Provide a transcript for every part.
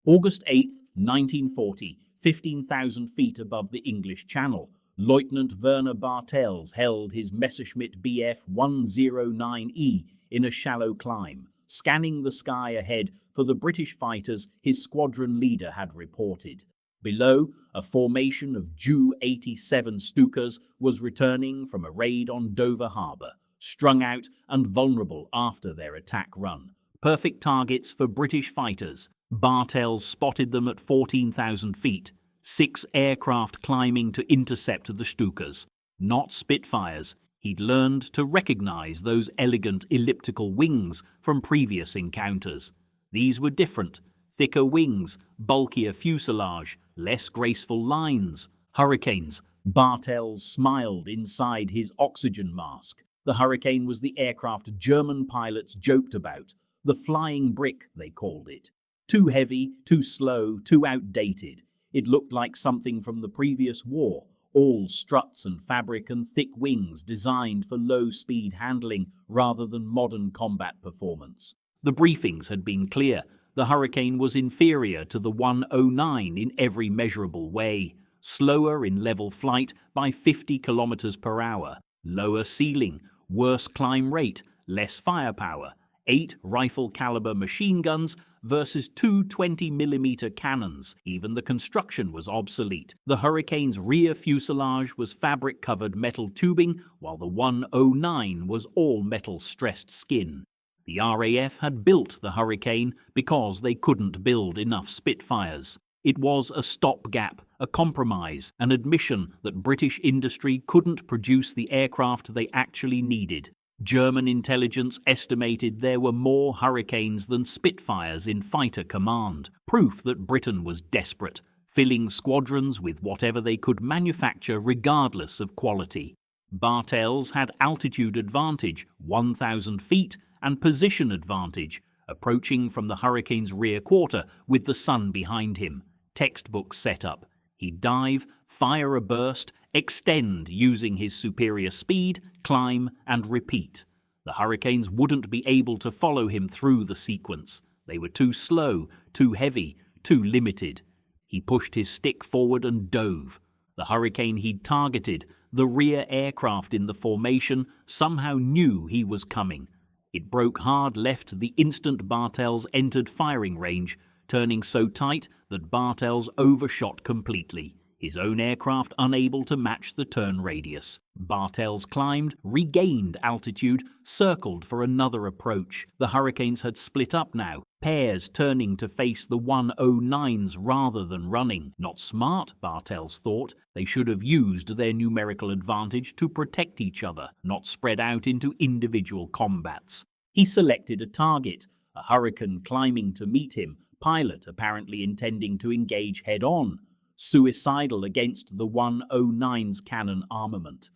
August 8, 1940, 15,000 feet above the English Channel, Lieutenant Werner Bartels held his Messerschmitt Bf 109E in a shallow climb, scanning the sky ahead for the British fighters his squadron leader had reported. Below, a formation of Ju-87 Stukas was returning from a raid on Dover Harbour, strung out and vulnerable after their attack run. Perfect targets for British fighters. Bartels spotted them at 14,000 feet, 6 aircraft climbing to intercept the Stukas. Not Spitfires. He'd learned to recognize those elegant elliptical wings from previous encounters. These were different. Thicker wings, bulkier fuselage, less graceful lines. Hurricanes. Bartels smiled inside his oxygen mask. The Hurricane was the aircraft German pilots joked about. The flying brick, they called it. Too heavy, too slow, too outdated. It looked like something from the previous war, all struts and fabric and thick wings designed for low-speed handling rather than modern combat performance. The briefings had been clear. The Hurricane was inferior to the 109 in every measurable way, slower in level flight by 50 kilometers per hour, lower ceiling, worse climb rate, less firepower, 8 rifle-caliber machine guns versus 2 20mm cannons. Even the construction was obsolete. The Hurricane's rear fuselage was fabric-covered metal tubing, while the 109 was all-metal stressed skin. The RAF had built the Hurricane because they couldn't build enough Spitfires. It was a stopgap, a compromise, an admission that British industry couldn't produce the aircraft they actually needed. German intelligence estimated there were more Hurricanes than Spitfires in fighter command, proof that Britain was desperate, filling squadrons with whatever they could manufacture regardless of quality. Bartels had altitude advantage, 1,000 feet, and position advantage, approaching from the Hurricane's rear quarter with the sun behind him. Textbook setup. He'd dive, fire a burst, extend using his superior speed, climb, and repeat. The Hurricanes wouldn't be able to follow him through the sequence. They were too slow, too heavy, too limited. He pushed his stick forward and dove. The Hurricane he'd targeted, the rear aircraft in the formation, somehow knew he was coming. It broke hard left the instant Bartels entered firing range, turning so tight that Bartels overshot completely, his own aircraft unable to match the turn radius. Bartels climbed, regained altitude, circled for another approach. The Hurricanes had split up now, pairs turning to face the 109s rather than running. Not smart, Bartels thought. They should have used their numerical advantage to protect each other, not spread out into individual combats. He selected a target, a Hurricane climbing to meet him, pilot apparently intending to engage head-on, suicidal against the 109's cannon armament.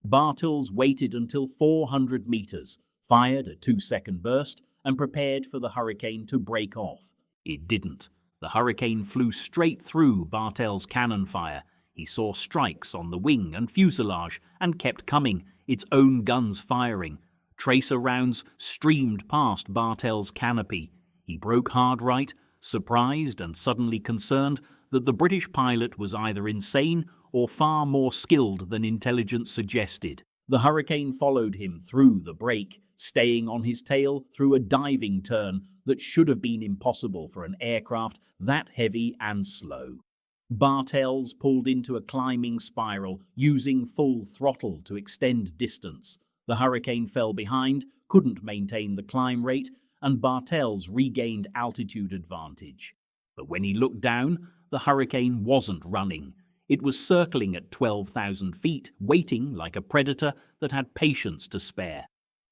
Bartels waited until 400 meters, fired a 2-second burst, and prepared for the Hurricane to break off. It didn't. The Hurricane flew straight through Bartels' cannon fire. He saw strikes on the wing and fuselage and kept coming, its own guns firing. Tracer rounds streamed past Bartels' canopy. He broke hard right, surprised and suddenly concerned that the British pilot was either insane or far more skilled than intelligence suggested. The Hurricane followed him through the break, staying on his tail through a diving turn that should have been impossible for an aircraft that heavy and slow. Bartels pulled into a climbing spiral, using full throttle to extend distance. The Hurricane fell behind, couldn't maintain the climb rate, and Bartels regained altitude advantage. But when he looked down, the Hurricane wasn't running. It was circling at 12,000 feet, waiting like a predator that had patience to spare.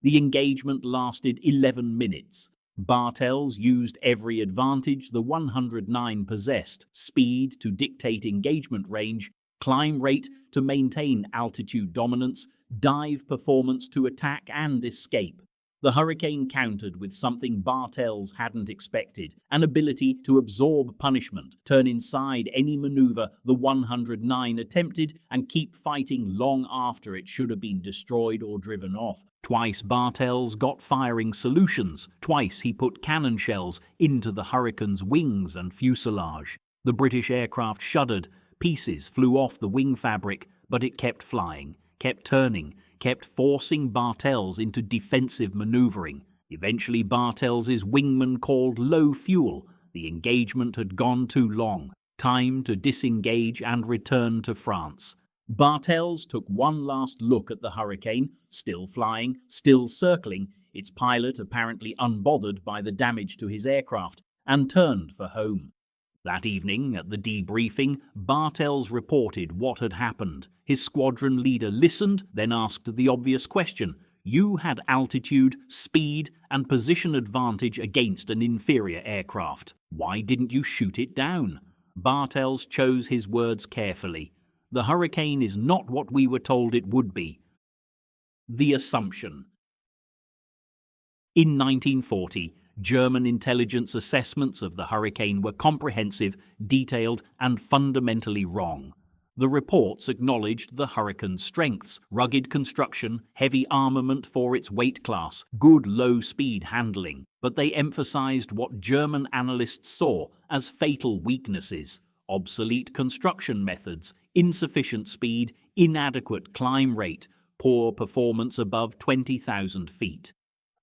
The engagement lasted 11 minutes. Bartels used every advantage the 109 possessed, speed to dictate engagement range, climb rate to maintain altitude dominance, dive performance to attack and escape. The Hurricane countered with something Bartels hadn't expected, an ability to absorb punishment, turn inside any maneuver the 109 attempted, and keep fighting long after it should have been destroyed or driven off. Twice Bartels got firing solutions. Twice he put cannon shells into the Hurricane's wings and fuselage. The British aircraft shuddered. Pieces flew off the wing fabric, but it kept flying, kept turning, kept forcing Bartels into defensive maneuvering. Eventually Bartels's wingman called low fuel. The engagement had gone too long. Time to disengage and return to France. Bartels took one last look at the Hurricane, still flying, still circling, its pilot apparently unbothered by the damage to his aircraft, and turned for home. That evening, at the debriefing, Bartels reported what had happened. His squadron leader listened, then asked the obvious question. You had altitude, speed, and position advantage against an inferior aircraft. Why didn't you shoot it down? Bartels chose his words carefully. The Hurricane is not what we were told it would be. The assumption. In 1940, German intelligence assessments of the Hurricane were comprehensive, detailed, and fundamentally wrong. The reports acknowledged the Hurricane's strengths: rugged construction, heavy armament for its weight class, good low-speed handling, but they emphasized what German analysts saw as fatal weaknesses: obsolete construction methods, insufficient speed, inadequate climb rate, poor performance above 20,000 feet.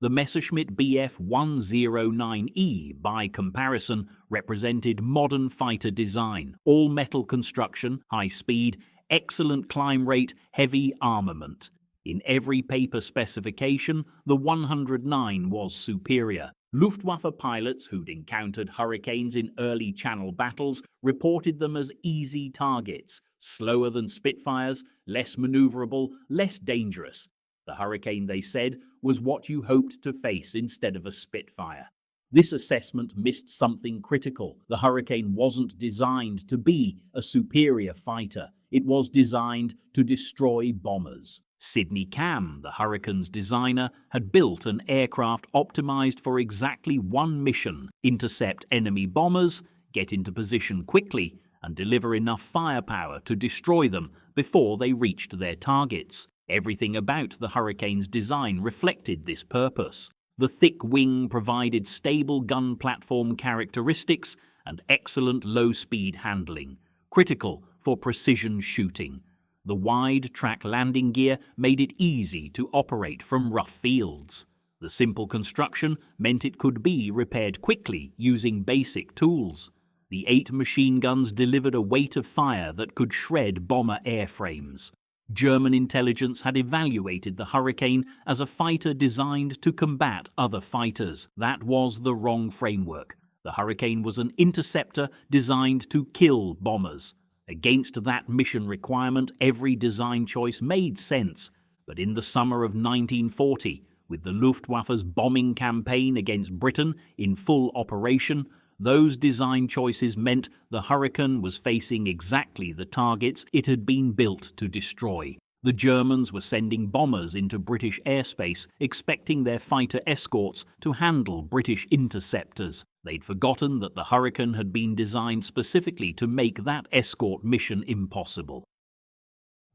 The Messerschmitt Bf 109E, by comparison, represented modern fighter design, all-metal construction, high speed, excellent climb rate, heavy armament. In every paper specification, the 109 was superior. Luftwaffe pilots who'd encountered Hurricanes in early Channel battles reported them as easy targets, slower than Spitfires, less maneuverable, less dangerous. The Hurricane, they said, was what you hoped to face instead of a Spitfire. This assessment missed something critical. The Hurricane wasn't designed to be a superior fighter. It was designed to destroy bombers. Sidney Cam, the Hurricane's designer, had built an aircraft optimized for exactly one mission: intercept enemy bombers, get into position quickly, and deliver enough firepower to destroy them before they reached their targets. Everything about the Hurricane's design reflected this purpose. The thick wing provided stable gun platform characteristics and excellent low-speed handling, critical for precision shooting. The wide track landing gear made it easy to operate from rough fields. The simple construction meant it could be repaired quickly using basic tools. The 8 machine guns delivered a weight of fire that could shred bomber airframes. German intelligence had evaluated the Hurricane as a fighter designed to combat other fighters. That was the wrong framework. The Hurricane was an interceptor designed to kill bombers. Against that mission requirement, every design choice made sense. But in the summer of 1940, with the Luftwaffe's bombing campaign against Britain in full operation, those design choices meant the Hurricane was facing exactly the targets it had been built to destroy. The Germans were sending bombers into British airspace, expecting their fighter escorts to handle British interceptors. They'd forgotten that the Hurricane had been designed specifically to make that escort mission impossible.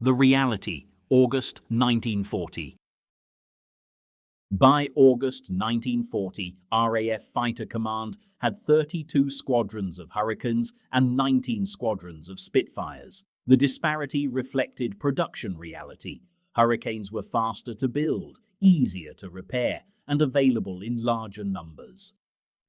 The reality, August 1940. By August 1940, RAF Fighter Command had 32 squadrons of Hurricanes and 19 squadrons of Spitfires. The disparity reflected production reality. Hurricanes were faster to build, easier to repair, and available in larger numbers.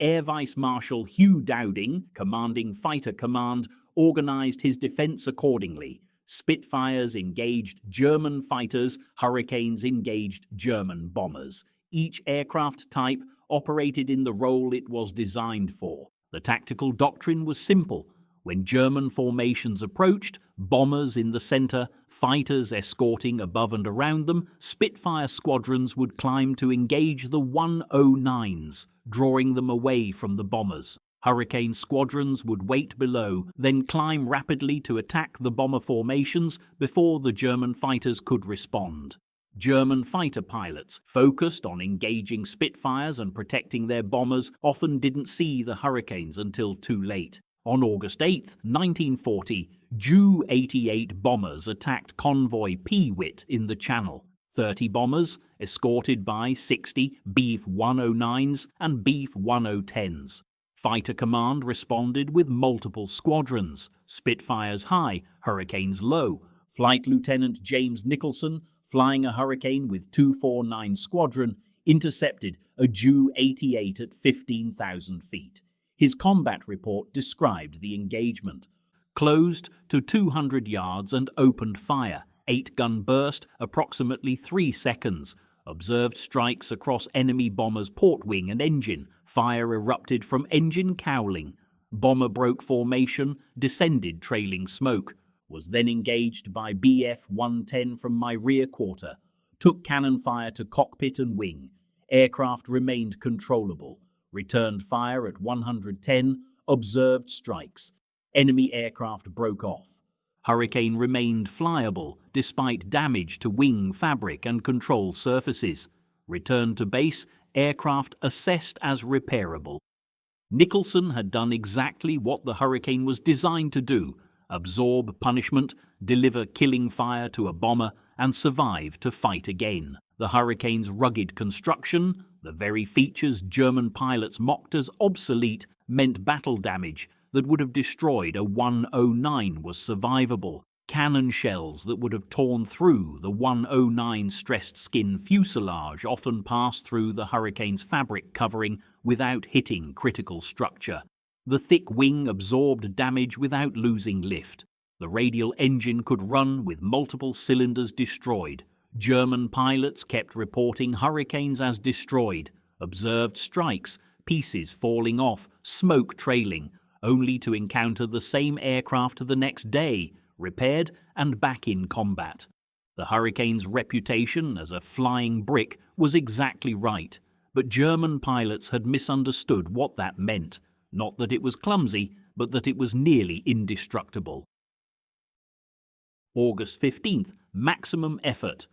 Air Vice Marshal Hugh Dowding, commanding Fighter Command, organized his defense accordingly. Spitfires engaged German fighters, Hurricanes engaged German bombers. Each aircraft type operated in the role it was designed for. The tactical doctrine was simple. When German formations approached, bombers in the center, fighters escorting above and around them, Spitfire squadrons would climb to engage the 109s, drawing them away from the bombers. Hurricane squadrons would wait below, then climb rapidly to attack the bomber formations before the German fighters could respond. German fighter pilots, focused on engaging Spitfires and protecting their bombers, often didn't see the Hurricanes until too late. On August 8, 1940, Ju-88 bombers attacked convoy Peewit in the Channel. 30 bombers, escorted by 60 Bf 109s and Bf 1010s. Fighter Command responded with multiple squadrons, Spitfires high, Hurricanes low. Flight Lieutenant James Nicholson, flying a Hurricane with 249 Squadron, intercepted a Ju-88 at 15,000 feet. His combat report described the engagement. Closed to 200 yards and opened fire. 8-gun burst, approximately 3 seconds. Observed strikes across enemy bomber's port wing and engine. Fire erupted from engine cowling. Bomber broke formation, descended trailing smoke. Was then engaged by Bf 110 from my rear quarter. Took cannon fire to cockpit and wing. Aircraft remained controllable. Returned fire at 110. Observed strikes. Enemy aircraft broke off. Hurricane remained flyable despite damage to wing fabric and control surfaces. Returned to base, aircraft assessed as repairable. Nicholson had done exactly what the Hurricane was designed to do: absorb punishment, deliver killing fire to a bomber, and survive to fight again. The Hurricane's rugged construction, the very features German pilots mocked as obsolete, meant battle damage that would have destroyed a 109 was survivable. Cannon shells that would have torn through the 109 stressed skin fuselage often passed through the Hurricane's fabric covering without hitting critical structure. The thick wing absorbed damage without losing lift. The radial engine could run with multiple cylinders destroyed. German pilots kept reporting Hurricanes as destroyed, observed strikes, pieces falling off, smoke trailing, only to encounter the same aircraft the next day, repaired and back in combat. The Hurricane's reputation as a flying brick was exactly right, but German pilots had misunderstood what that meant. Not that it was clumsy, but that it was nearly indestructible. August 15th, maximum effort.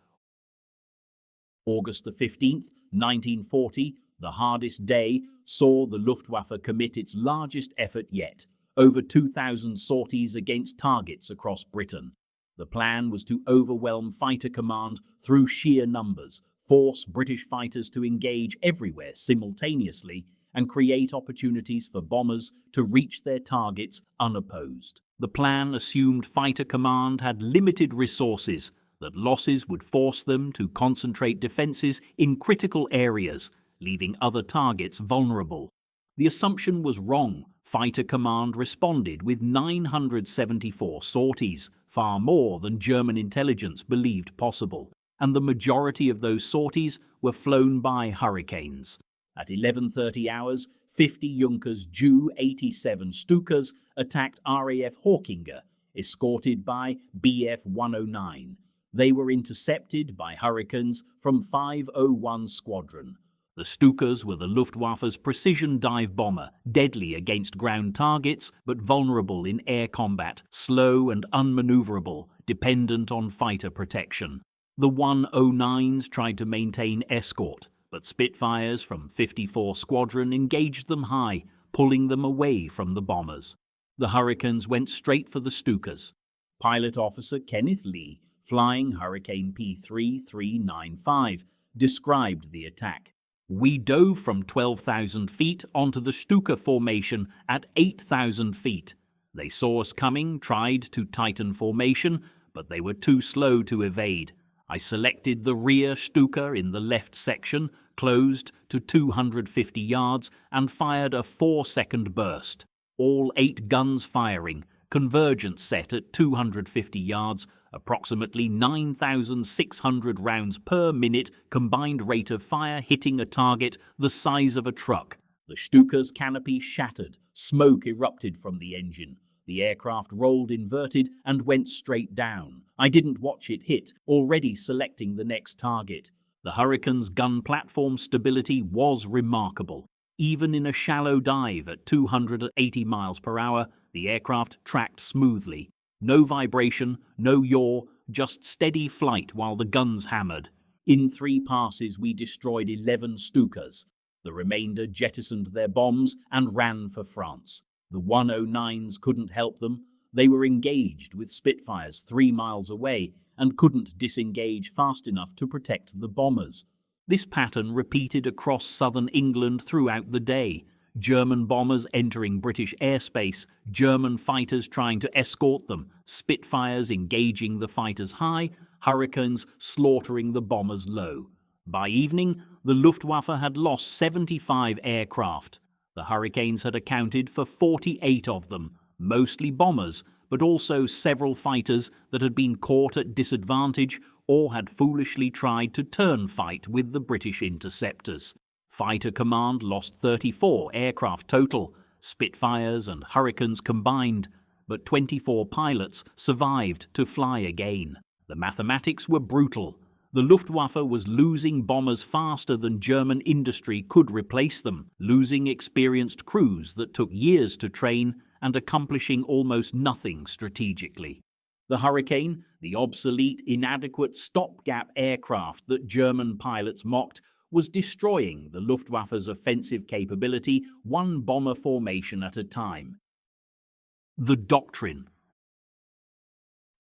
August the 15th, 1940, the hardest day, saw the Luftwaffe commit its largest effort yet, over 2,000 sorties against targets across Britain. The plan was to overwhelm Fighter Command through sheer numbers, force British fighters to engage everywhere simultaneously, and create opportunities for bombers to reach their targets unopposed. The plan assumed Fighter Command had limited resources, that losses would force them to concentrate defenses in critical areas, leaving other targets vulnerable. The assumption was wrong. Fighter Command responded with 974 sorties, far more than German intelligence believed possible, and the majority of those sorties were flown by Hurricanes. At 11:30 hours, 50 Junkers Ju-87 Stukas attacked RAF Hawkinger, escorted by Bf 109. They were intercepted by Hurricanes from 501 Squadron. The Stukas were the Luftwaffe's precision dive bomber, deadly against ground targets, but vulnerable in air combat, slow and unmaneuverable, dependent on fighter protection. The 109s tried to maintain escort, but Spitfires from 54 Squadron engaged them high, pulling them away from the bombers. The Hurricanes went straight for the Stukas. Pilot Officer Kenneth Lee, flying Hurricane P3395, described the attack. "We dove from 12,000 feet onto the Stuka formation at 8,000 feet. They saw us coming, tried to tighten formation, but they were too slow to evade. I selected the rear Stuka in the left section, closed to 250 yards, and fired a 4-second burst. All 8 guns firing, convergence set at 250 yards, approximately 9,600 rounds per minute, combined rate of fire hitting a target the size of a truck. The Stuka's canopy shattered, smoke erupted from the engine. The aircraft rolled inverted and went straight down. I didn't watch it hit, already selecting the next target. The Hurricane's gun platform stability was remarkable. Even in a shallow dive at 280 miles per hour, the aircraft tracked smoothly. No vibration, no yaw, just steady flight while the guns hammered. In 3 passes we destroyed 11 Stukas. The remainder jettisoned their bombs and ran for France. The 109s couldn't help them. They were engaged with Spitfires 3 miles away and couldn't disengage fast enough to protect the bombers. This pattern repeated across southern England throughout the day. German bombers entering British airspace, German fighters trying to escort them, Spitfires engaging the fighters high, Hurricanes slaughtering the bombers low. By evening, the Luftwaffe had lost 75 aircraft. The Hurricanes had accounted for 48 of them, mostly bombers, but also several fighters that had been caught at disadvantage or had foolishly tried to turn fight with the British interceptors. Fighter Command lost 34 aircraft total, Spitfires and Hurricanes combined, but 24 pilots survived to fly again. The mathematics were brutal. The Luftwaffe was losing bombers faster than German industry could replace them, losing experienced crews that took years to train and accomplishing almost nothing strategically. The Hurricane, the obsolete, inadequate stopgap aircraft that German pilots mocked, was destroying the Luftwaffe's offensive capability 1 bomber formation at a time. The doctrine.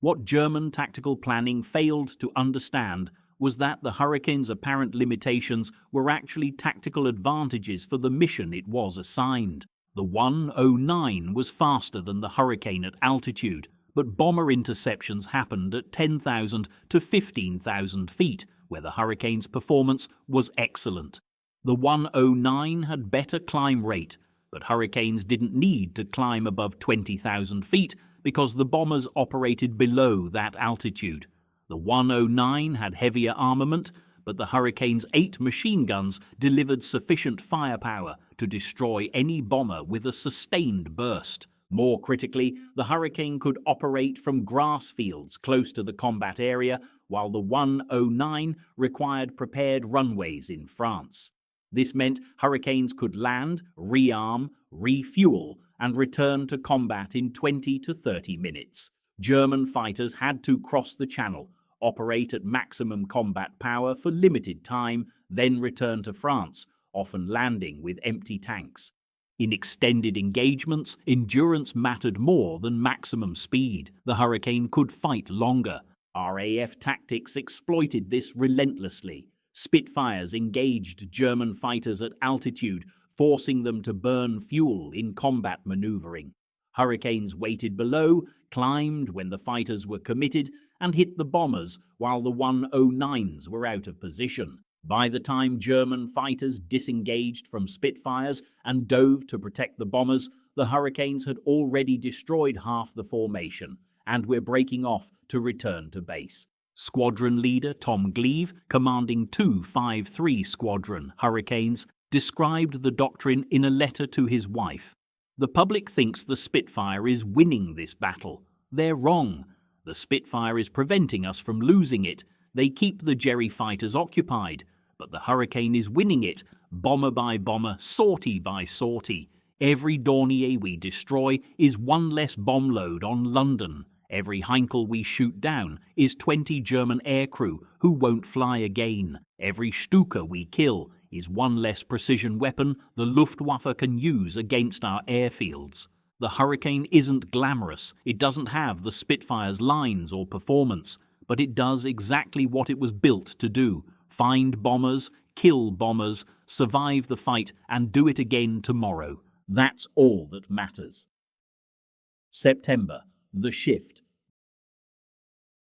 What German tactical planning failed to understand was that the Hurricane's apparent limitations were actually tactical advantages for the mission it was assigned. The 109 was faster than the Hurricane at altitude, but bomber interceptions happened at 10,000 to 15,000 feet, where the Hurricane's performance was excellent. The 109 had better climb rate, but Hurricanes didn't need to climb above 20,000 feet because the bombers operated below that altitude. The 109 had heavier armament, but the Hurricane's 8 machine guns delivered sufficient firepower to destroy any bomber with a sustained burst. More critically, the Hurricane could operate from grass fields close to the combat area, while the 109 required prepared runways in France. This meant Hurricanes could land, rearm, refuel, and return to combat in 20 to 30 minutes. German fighters had to cross the channel, operate at maximum combat power for limited time, then return to France, often landing with empty tanks. In extended engagements, endurance mattered more than maximum speed. The Hurricane could fight longer. RAF tactics exploited this relentlessly. Spitfires engaged German fighters at altitude, forcing them to burn fuel in combat maneuvering. Hurricanes waited below, climbed when the fighters were committed, and hit the bombers while the 109s were out of position. By the time German fighters disengaged from Spitfires and dove to protect the bombers, the Hurricanes had already destroyed half the formation and were breaking off to return to base. Squadron leader Tom Gleave, commanding 253 Squadron Hurricanes, described the doctrine in a letter to his wife. The public thinks the Spitfire is winning this battle. They're wrong. The Spitfire is preventing us from losing it. They keep the Jerry fighters occupied, but the Hurricane is winning it, bomber by bomber, sortie by sortie. Every Dornier we destroy is 1 less bomb load on London. Every Heinkel we shoot down is 20 German aircrew who won't fly again. Every Stuka we kill is 1 less precision weapon the Luftwaffe can use against our airfields. The Hurricane isn't glamorous. It doesn't have the Spitfire's lines or performance, but it does exactly what it was built to do: find bombers, kill bombers, survive the fight, and do it again tomorrow. That's all that matters. September. The shift.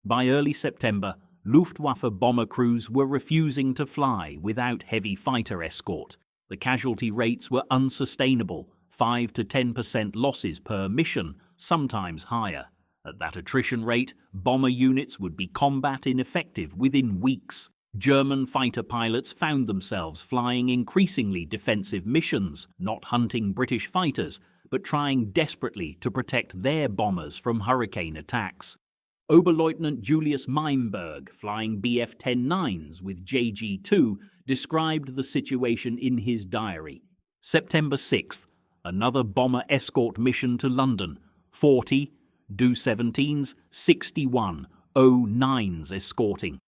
By early September, Luftwaffe bomber crews were refusing to fly without heavy fighter escort. The casualty rates were unsustainable, 5 to 10% losses per mission, sometimes higher. At that attrition rate, bomber units would be combat ineffective within weeks. German fighter pilots found themselves flying increasingly defensive missions, not hunting British fighters, but trying desperately to protect their bombers from Hurricane attacks. Oberleutnant Julius Meimberg, flying Bf-10-9s with JG-2, described the situation in his diary. September 6th, another bomber escort mission to London. 40, Do-17s, 61, O-9s escorting.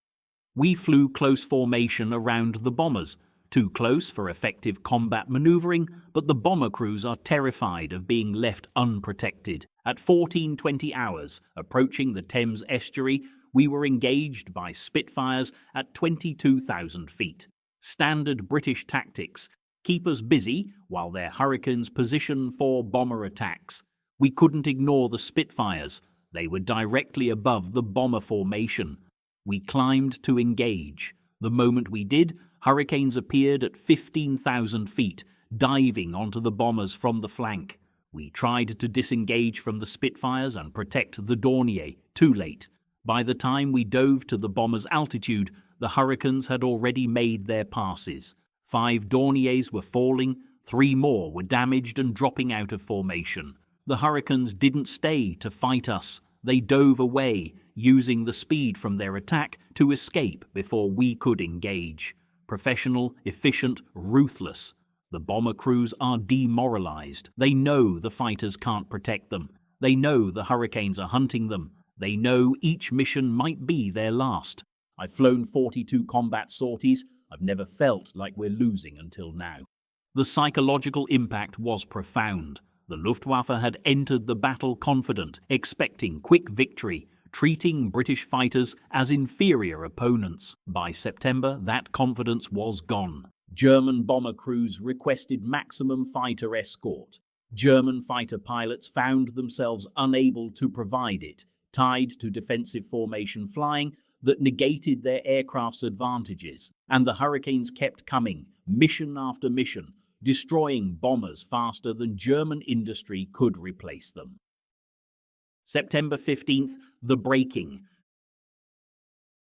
We flew close formation around the bombers, too close for effective combat maneuvering, but the bomber crews are terrified of being left unprotected. At 14:20 hours, approaching the Thames estuary, we were engaged by Spitfires at 22,000 feet. Standard British tactics: keep us busy while their Hurricanes position for bomber attacks. We couldn't ignore the Spitfires. They were directly above the bomber formation. We climbed to engage. The moment we did, Hurricanes appeared at 15,000 feet, diving onto the bombers from the flank. We tried to disengage from the Spitfires and protect the Dornier. Too late. By the time we dove to the bombers' altitude, the Hurricanes had already made their passes. 5 Dorniers were falling, 3 more were damaged and dropping out of formation. The Hurricanes didn't stay to fight us. They dove away, using the speed from their attack to escape before we could engage. Professional, efficient, ruthless. The bomber crews are demoralized. They know the fighters can't protect them. They know the Hurricanes are hunting them. They know each mission might be their last. I've flown 42 combat sorties. I've never felt like we're losing until now. The psychological impact was profound. The Luftwaffe had entered the battle confident, expecting quick victory, treating British fighters as inferior opponents. By September, that confidence was gone. German bomber crews requested maximum fighter escort. German fighter pilots found themselves unable to provide it, tied to defensive formation flying that negated their aircraft's advantages, and the Hurricanes kept coming, mission after mission, destroying bombers faster than German industry could replace them. September 15th, the breaking.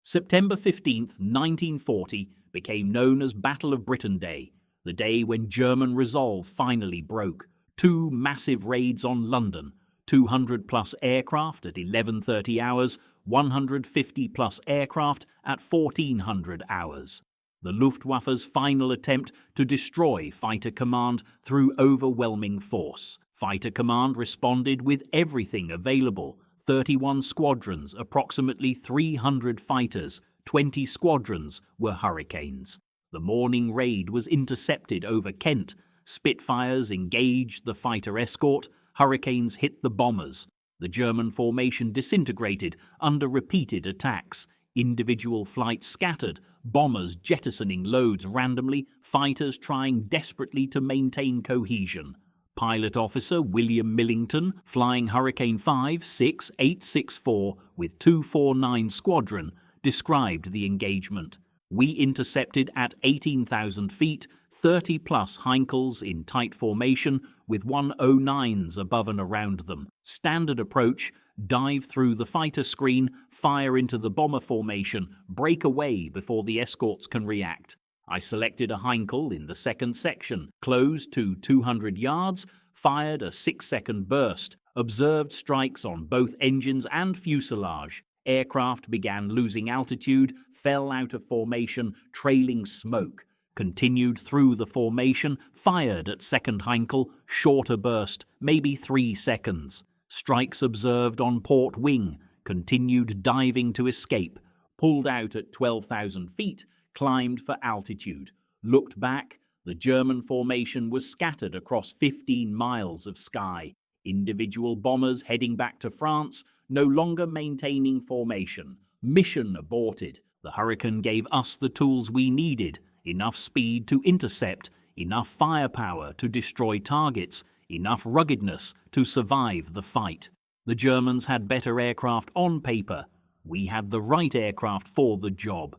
September 15th, 1940, became known as Battle of Britain Day, the day when German resolve finally broke. 2 massive raids on London, 200-plus aircraft at 11:30 hours, 150-plus aircraft at 1400 hours. The Luftwaffe's final attempt to destroy Fighter Command through overwhelming force. Fighter Command responded with everything available: 31 squadrons, approximately 300 fighters, 20 squadrons were Hurricanes. The morning raid was intercepted over Kent. Spitfires engaged the fighter escort. Hurricanes hit the bombers. The German formation disintegrated under repeated attacks. Individual flights scattered, bombers jettisoning loads randomly, fighters trying desperately to maintain cohesion. Pilot Officer William Millington, flying Hurricane 56864 with 249 Squadron, described the engagement. We intercepted at 18,000 feet, 30-plus Heinkels in tight formation with 109s above and around them. Standard approach: dive through the fighter screen, fire into the bomber formation, break away before the escorts can react. I selected a Heinkel in the second section, closed to 200 yards, fired a 6-second burst, observed strikes on both engines and fuselage. Aircraft began losing altitude, fell out of formation, trailing smoke. Continued through the formation, fired at second Heinkel, shorter burst, maybe 3 seconds. Strikes observed on port wing, continued diving to escape, pulled out at 12,000 feet, climbed for altitude. Looked back, the German formation was scattered across 15 miles of sky. Individual bombers heading back to France, no longer maintaining formation. Mission aborted. The Hurricane gave us the tools we needed: enough speed to intercept, enough firepower to destroy targets, enough ruggedness to survive the fight. The Germans had better aircraft on paper. We had the right aircraft for the job.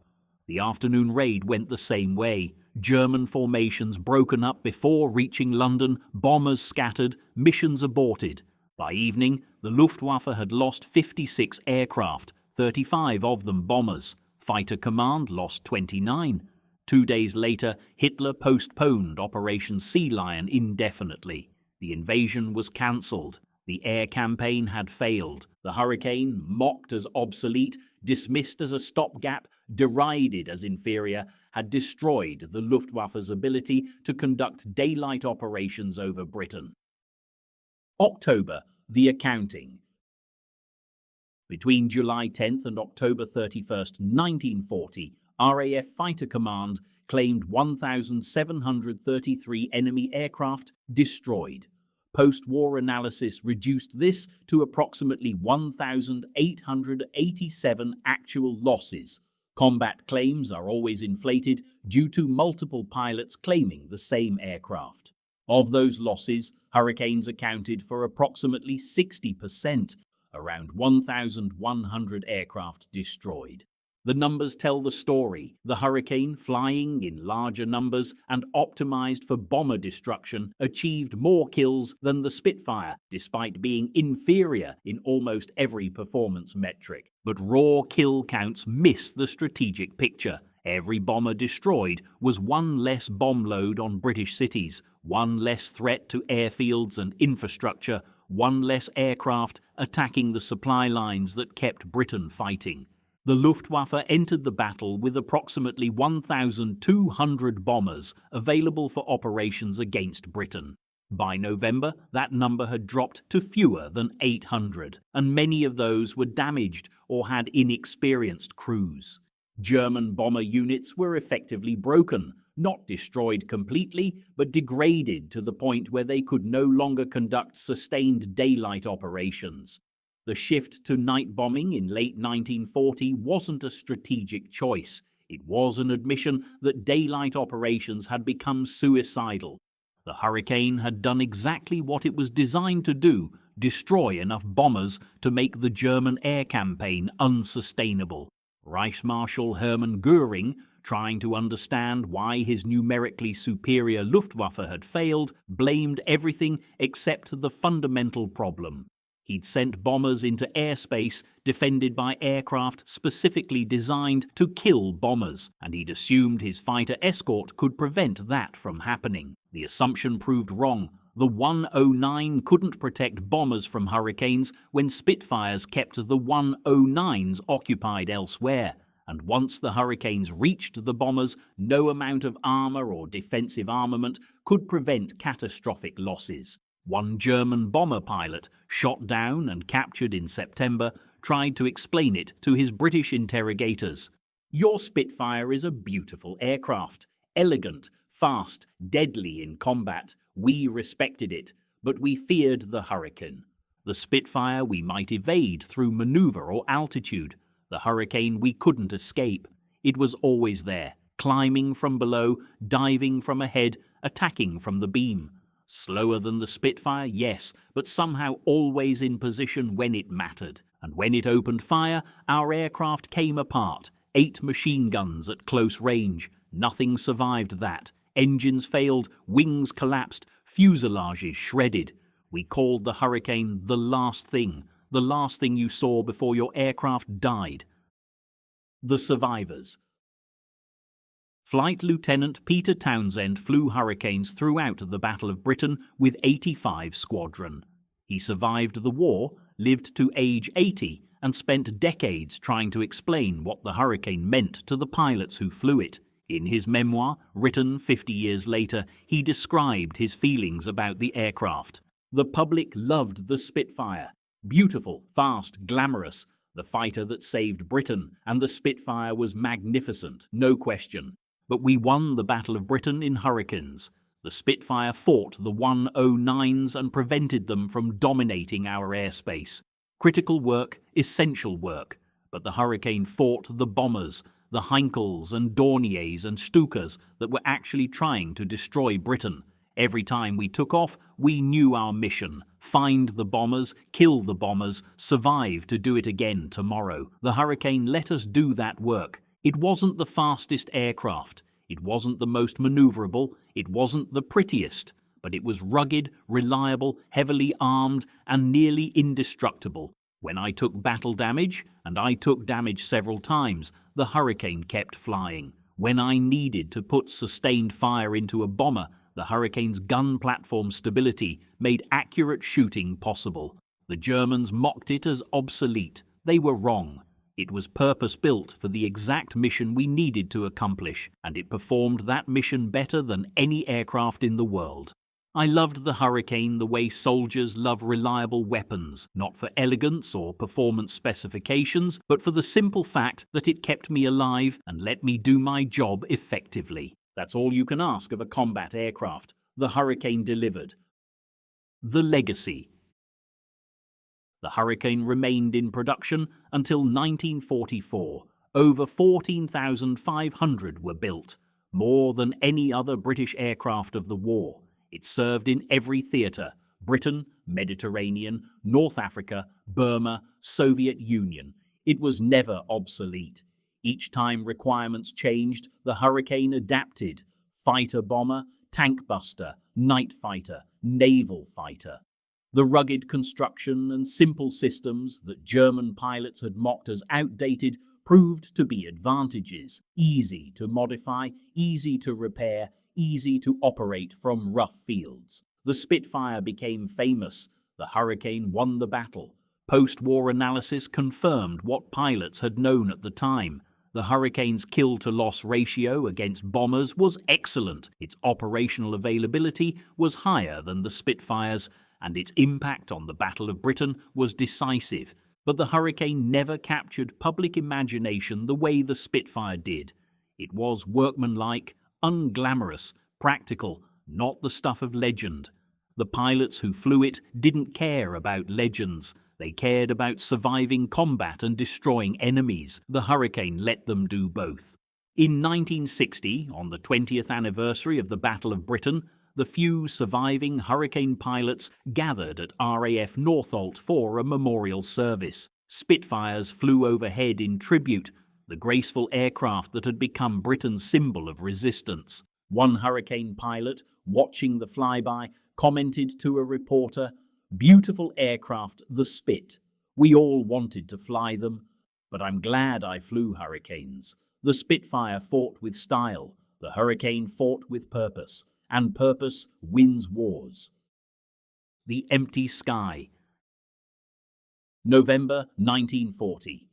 The afternoon raid went the same way. German formations broken up before reaching London, bombers scattered, missions aborted. By evening, the Luftwaffe had lost 56 aircraft, 35 of them bombers. Fighter Command lost 29. 2 days later, Hitler postponed Operation Sea Lion indefinitely. The invasion was cancelled. The air campaign had failed. The Hurricane, mocked as obsolete, dismissed as a stopgap, derided as inferior, had destroyed the Luftwaffe's ability to conduct daylight operations over Britain. October, the accounting. Between July 10th and October 31st, 1940, RAF Fighter Command claimed 1,733 enemy aircraft destroyed. Post-war analysis reduced this to approximately 1,887 actual losses. Combat claims are always inflated due to multiple pilots claiming the same aircraft. Of those losses, Hurricanes accounted for approximately 60%, around 1,100 aircraft destroyed. The numbers tell the story. The Hurricane, flying in larger numbers and optimized for bomber destruction, achieved more kills than the Spitfire, despite being inferior in almost every performance metric. But raw kill counts miss the strategic picture. Every bomber destroyed was one less bomb load on British cities, one less threat to airfields and infrastructure, one less aircraft attacking the supply lines that kept Britain fighting. The Luftwaffe entered the battle with approximately 1,200 bombers available for operations against Britain. By November, that number had dropped to fewer than 800, and many of those were damaged or had inexperienced crews. German bomber units were effectively broken, not destroyed completely, but degraded to the point where they could no longer conduct sustained daylight operations. The shift to night bombing in late 1940 wasn't a strategic choice. It was an admission that daylight operations had become suicidal. The Hurricane had done exactly what it was designed to do: destroy enough bombers to make the German air campaign unsustainable. Reichsmarschall Hermann Göring, trying to understand why his numerically superior Luftwaffe had failed, blamed everything except the fundamental problem. He'd sent bombers into airspace defended by aircraft specifically designed to kill bombers, and he'd assumed his fighter escort could prevent that from happening. The assumption proved wrong. The 109 couldn't protect bombers from Hurricanes when Spitfires kept the 109s occupied elsewhere, and once the Hurricanes reached the bombers, no amount of armor or defensive armament could prevent catastrophic losses. One German bomber pilot, shot down and captured in September, tried to explain it to his British interrogators. "Your Spitfire is a beautiful aircraft, elegant, fast, deadly in combat. We respected it, but we feared the Hurricane. The Spitfire we might evade through maneuver or altitude. The Hurricane we couldn't escape. It was always there, climbing from below, diving from ahead, attacking from the beam. Slower than the Spitfire, yes, but somehow always in position when it mattered. And when it opened fire, our aircraft came apart. 8 machine guns at close range. Nothing survived that. Engines failed, wings collapsed, fuselages shredded. We called the Hurricane the last thing you saw before your aircraft died." The survivors. Flight Lieutenant Peter Townsend flew Hurricanes throughout the Battle of Britain with 85 Squadron. He survived the war, lived to age 80, and spent decades trying to explain what the Hurricane meant to the pilots who flew it. In his memoir, written 50 years later, he described his feelings about the aircraft. "The public loved the Spitfire. Beautiful, fast, glamorous. The fighter that saved Britain, and the Spitfire was magnificent, no question. But we won the Battle of Britain in Hurricanes. The Spitfire fought the 109s and prevented them from dominating our airspace. Critical work, essential work. But the Hurricane fought the bombers, the Heinkels and Dorniers and Stukas that were actually trying to destroy Britain. Every time we took off, we knew our mission: find the bombers, kill the bombers, survive to do it again tomorrow. The Hurricane let us do that work. It wasn't the fastest aircraft, it wasn't the most maneuverable, it wasn't the prettiest, but it was rugged, reliable, heavily armed, and nearly indestructible. When I took battle damage, and I took damage several times, the Hurricane kept flying. When I needed to put sustained fire into a bomber, the Hurricane's gun platform stability made accurate shooting possible. The Germans mocked it as obsolete. They were wrong. It was purpose-built for the exact mission we needed to accomplish, and it performed that mission better than any aircraft in the world. I loved the Hurricane the way soldiers love reliable weapons, not for elegance or performance specifications, but for the simple fact that it kept me alive and let me do my job effectively. That's all you can ask of a combat aircraft. The Hurricane delivered. The legacy. The Hurricane remained in production until 1944. Over 14,500 were built, more than any other British aircraft of the war. It served in every theatre: Britain, Mediterranean, North Africa, Burma, Soviet Union. It was never obsolete. Each time requirements changed, the Hurricane adapted. Fighter bomber, tank buster, night fighter, naval fighter. The rugged construction and simple systems that German pilots had mocked as outdated proved to be advantages: easy to modify, easy to repair, easy to operate from rough fields. The Spitfire became famous. The Hurricane won the battle. Post-war analysis confirmed what pilots had known at the time. The Hurricane's kill-to-loss ratio against bombers was excellent. Its operational availability was higher than the Spitfire's, and its impact on the Battle of Britain was decisive. But the Hurricane never captured public imagination the way the Spitfire did. It was workmanlike, unglamorous, practical, not the stuff of legend. The pilots who flew it didn't care about legends. They cared about surviving combat and destroying enemies. The Hurricane let them do both. In 1960, on the 20th anniversary of the Battle of Britain, the few surviving Hurricane pilots gathered at RAF Northolt for a memorial service. Spitfires flew overhead in tribute, the graceful aircraft that had become Britain's symbol of resistance. One Hurricane pilot, watching the flyby, commented to a reporter, "Beautiful aircraft, the Spit. We all wanted to fly them, but I'm glad I flew Hurricanes. The Spitfire fought with style, the Hurricane fought with purpose, and purpose wins wars." The empty sky. November 1940.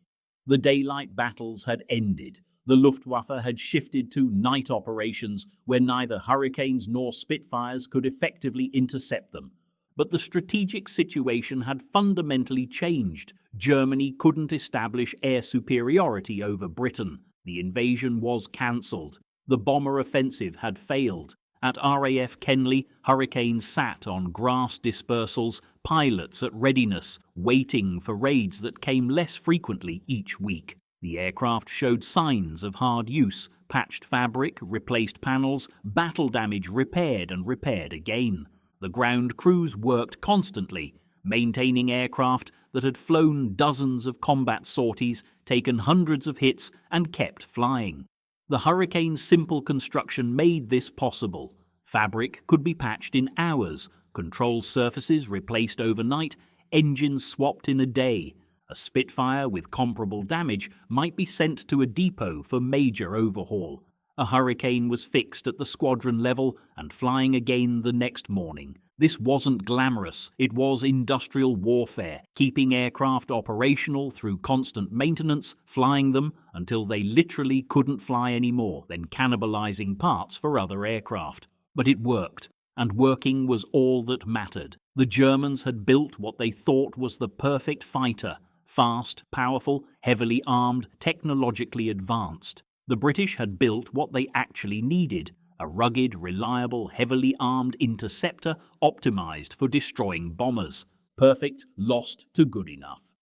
The daylight battles had ended. The Luftwaffe had shifted to night operations where neither Hurricanes nor Spitfires could effectively intercept them. But the strategic situation had fundamentally changed. Germany couldn't establish air superiority over Britain. The invasion was cancelled. The bomber offensive had failed. At RAF Kenley, Hurricanes sat on grass dispersals, pilots at readiness, waiting for raids that came less frequently each week. The aircraft showed signs of hard use: patched fabric, replaced panels, battle damage repaired and repaired again. The ground crews worked constantly, maintaining aircraft that had flown dozens of combat sorties, taken hundreds of hits, and kept flying. The Hurricane's simple construction made this possible. Fabric could be patched in hours, control surfaces replaced overnight, engines swapped in a day. A Spitfire with comparable damage might be sent to a depot for major overhaul. A Hurricane was fixed at the squadron level and flying again the next morning. This wasn't glamorous, it was industrial warfare, keeping aircraft operational through constant maintenance, flying them until they literally couldn't fly anymore, then cannibalizing parts for other aircraft. But it worked, and working was all that mattered. The Germans had built what they thought was the perfect fighter: fast, powerful, heavily armed, technologically advanced. The British had built what they actually needed: a rugged, reliable, heavily armed interceptor optimized for destroying bombers. Perfect lost to good enough.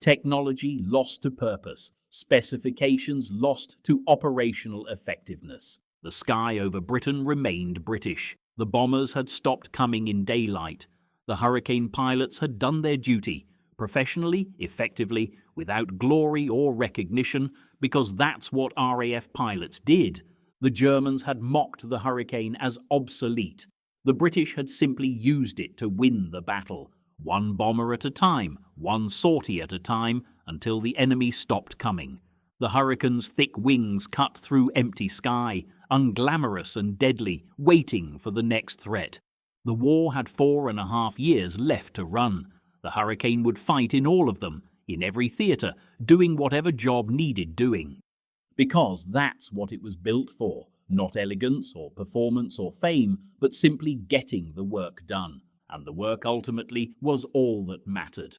Technology lost to purpose. Specifications lost to operational effectiveness. The sky over Britain remained British. The bombers had stopped coming in daylight. The Hurricane pilots had done their duty, professionally, effectively, without glory or recognition, because that's what RAF pilots did. The Germans had mocked the Hurricane as obsolete. The British had simply used it to win the battle, one bomber at a time, one sortie at a time, until the enemy stopped coming. The Hurricane's thick wings cut through empty sky, unglamorous and deadly, waiting for the next threat. The war had 4.5 years left to run. The Hurricane would fight in all of them, in every theatre, doing whatever job needed doing. Because that's what it was built for, Not elegance or performance or fame, but simply getting the work done. And the work ultimately was all that mattered.